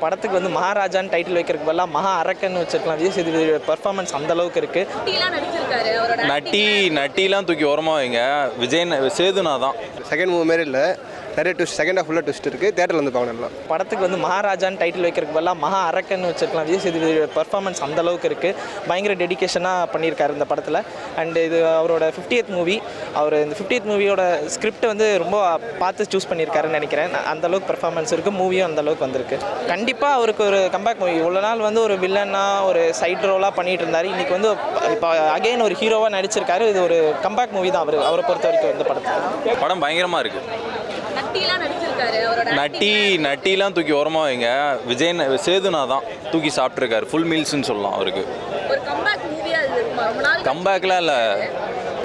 படத்துக்கு வந்து மகாராஜான்னு டைட்டில் வைக்கிறதுக்கு பதிலாக மகா அரக்கன்னு வச்சிருக்கலாம். விஜய் சேதுபதி பெர்ஃபார்மன்ஸ் அந்த அளவுக்கு இருக்கு. நட்டிலாம் தூக்கி ஓரமாக வைங்க. விஜய் சேதுனா தான் செகண்ட் மூவி மாரி இல்லை, நிறைய ட்விஸ்ட், செகண்ட் ஹாஃப் ஃபுல்லாக ட்விஸ்ட் இருக்குது. தேட்டரில் வந்து பார்க்கணும் நல்லா. படத்துக்கு வந்து மகாராஜான்னு டைட்டில் வைக்கிறதுக்கு பதிலாக மகா அரக்கன்னு வச்சிருக்கலாம். விஜய் சேதுபதி பெர்ஃபார்மன்ஸ் அந்த அளவுக்கு இருக்குது. பயங்கர டெடிக்கேஷனாக பண்ணியிருக்காரு இந்த படத்தில். அண்ட் இது அவரோட 50th மூவி. அவர் இந்த 50th மூவியோட ஸ்கிரிப்ட் வந்து ரொம்ப பார்த்து சூஸ் பண்ணியிருக்காருன்னு நினைக்கிறேன். அந்த அளவுக்கு பெர்ஃபார்மன்ஸ் இருக்குது. மூவியும் அந்த அளவுக்கு வந்திருக்கு. கண்டிப்பாக அவருக்கு ஒரு கம்பேக் மூவி. இவ்வளோ நாள் வந்து ஒரு வில்லனாக ஒரு சைட் ரோலாக பண்ணிட்டு இருந்தார். இன்றைக்கி வந்து இப்போ அகைன் ஒரு ஹீரோவாக நடிச்சிருக்காரு. இது ஒரு கம்பேக் மூவி தான் அவரை பொறுத்த வரைக்கும் இந்த படத்தில். படம் பயங்கரமாக இருக்குது. நட்டிலாம் தூக்கி ஓரமாக வைங்க. விஜய் சேதுனா தான் தூக்கி சாப்பிட்ருக்காரு. ஃபுல் மீல்ஸ்ன்னு சொல்லலாம் அவருக்கு.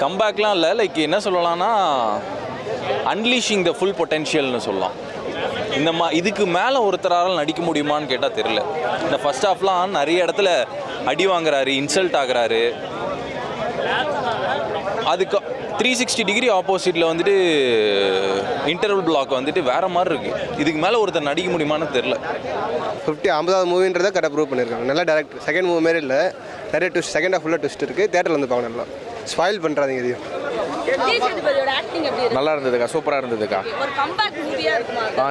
கம்பேக்லாம் இல்லை லைக் என்ன சொல்லலாம்னா அன்லீஷிங் த ஃபுல் பொட்டென்ஷியல்னு சொல்லலாம். இதுக்கு மேலே ஒருத்தரால் நடிக்க முடியுமான்னு கேட்டால் தெரில. இந்த ஃபர்ஸ்ட் ஹாஃப்லாம் நிறைய இடத்துல அடி வாங்குறாரு, இன்சல்ட் ஆகுறாரு. அதுக்கு 360 டிகிரி ஆப்போசிட்டில் வந்துட்டு இன்டர்வல் பிளாக் வந்துட்டு வேறு மாதிரி இருக்குது. இதுக்கு மேலே ஒருத்தர் நடிக்க முடியுமான்னு தெரில. 50வது மூவின்றதை கரெக்டாக ப்ரூவ் பண்ணியிருக்காங்க. நல்லா டேரக்டர். செகண்ட் மூவி மாரி இல்லை, நிறைய ட்விஸ்ட், செகண்ட் ஹாஃப் ஃபுல்லாக ட்விஸ்ட் இருக்குது. தேட்டரில் வந்து பார்க்கணும் நல்லா. ஸ்பாயில் பண்ணுறாதீங்க இதையும். நல்லா இருந்ததுக்கா, சூப்பராக இருந்ததுக்கா.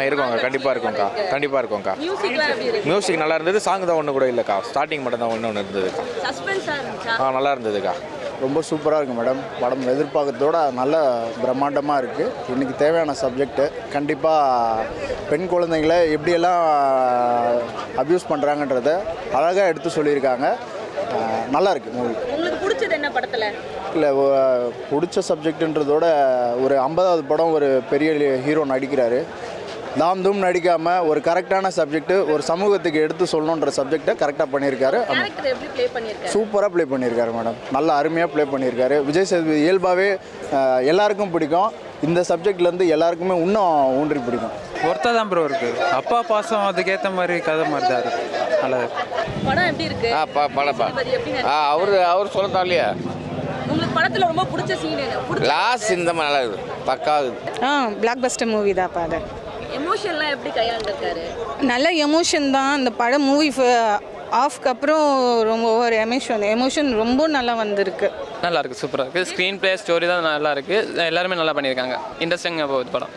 இருக்கும்க்கா, கண்டிப்பாக இருக்கும்க்கா. மியூசிக் நல்லா இருந்தது. சாங் தான் ஒன்று கூட இல்லைக்கா, ஸ்டார்டிங் மட்டும் தான் ஒன்று இருந்ததுக்கா. நல்லா இருந்ததுக்கா. ரொம்ப சூப்பராக இருக்குது மேடம். படம் எதிர்பார்க்கறதோட நல்ல பிரம்மாண்டமாக இருக்குது. இன்றைக்கி தேவையான சப்ஜெக்ட்டு. கண்டிப்பாக பெண் குழந்தைங்களை எப்படியெல்லாம் அப்யூஸ் பண்ணுறாங்கன்றத அழகாக எடுத்து சொல்லியிருக்காங்க. நல்லா இருக்குது மூவி. உங்களுக்கு பிடிச்சது என்ன படத்தில்? இல்லை, பிடிச்ச சப்ஜெக்டுன்றதோட ஒரு 50வது படம் ஒரு பெரிய ஹீரோ நடிக்கிறாரு. தாம் தூம் நடிக்காமல் ஒரு கரெக்டான சப்ஜெக்ட்டு, ஒரு சமூகத்துக்கு எடுத்து சொல்லணுன்ற சப்ஜெக்டை கரெக்டாக பண்ணியிருக்காரு. சூப்பராக ப்ளே பண்ணியிருக்காரு மேடம். நல்லா அருமையாக ப்ளே பண்ணியிருக்காரு. விஜய் சேதுபதி இயல்பாகவே எல்லாருக்கும் பிடிக்கும். இந்த சப்ஜெக்ட்லேருந்து எல்லாருக்குமே இன்னும் ஊன்றி பிடிக்கும். ஒருத்தா தான் ப்ரோ இருக்குது. அப்பா பாசம் அதுக்கேற்ற மாதிரி கதை மாதிரி தான் இருக்குது. நல்லா படம் எப்படி இருக்கு? அவர் சொல்லத்தான் இல்லையா. உங்களுக்கு படத்தில் ரொம்ப பிடிச்ச சீன் லாஸ்ட் இந்த மாதிரி நல்லா இருக்குது, பக்காவுது. பிளாக் பஸ்டர் மூவி தான். பாரு எமோஷன்லாம் எப்படி கையாண்டிருக்காரு? நல்ல எமோஷன் தான். இந்த படம் மூவி ஆஃப்க்கு அப்புறம் ரொம்ப ஒரு எமோஷன் ரொம்ப நல்லா வந்திருக்கு. நல்லா இருக்குது, சூப்பராக இருக்குது. ஸ்க்ரீன் ப்ளே, ஸ்டோரி தான் நல்லா இருக்குது. எல்லாருமே நல்லா பண்ணியிருக்காங்க. இன்ட்ரெஸ்டிங்காக போகுது படம்.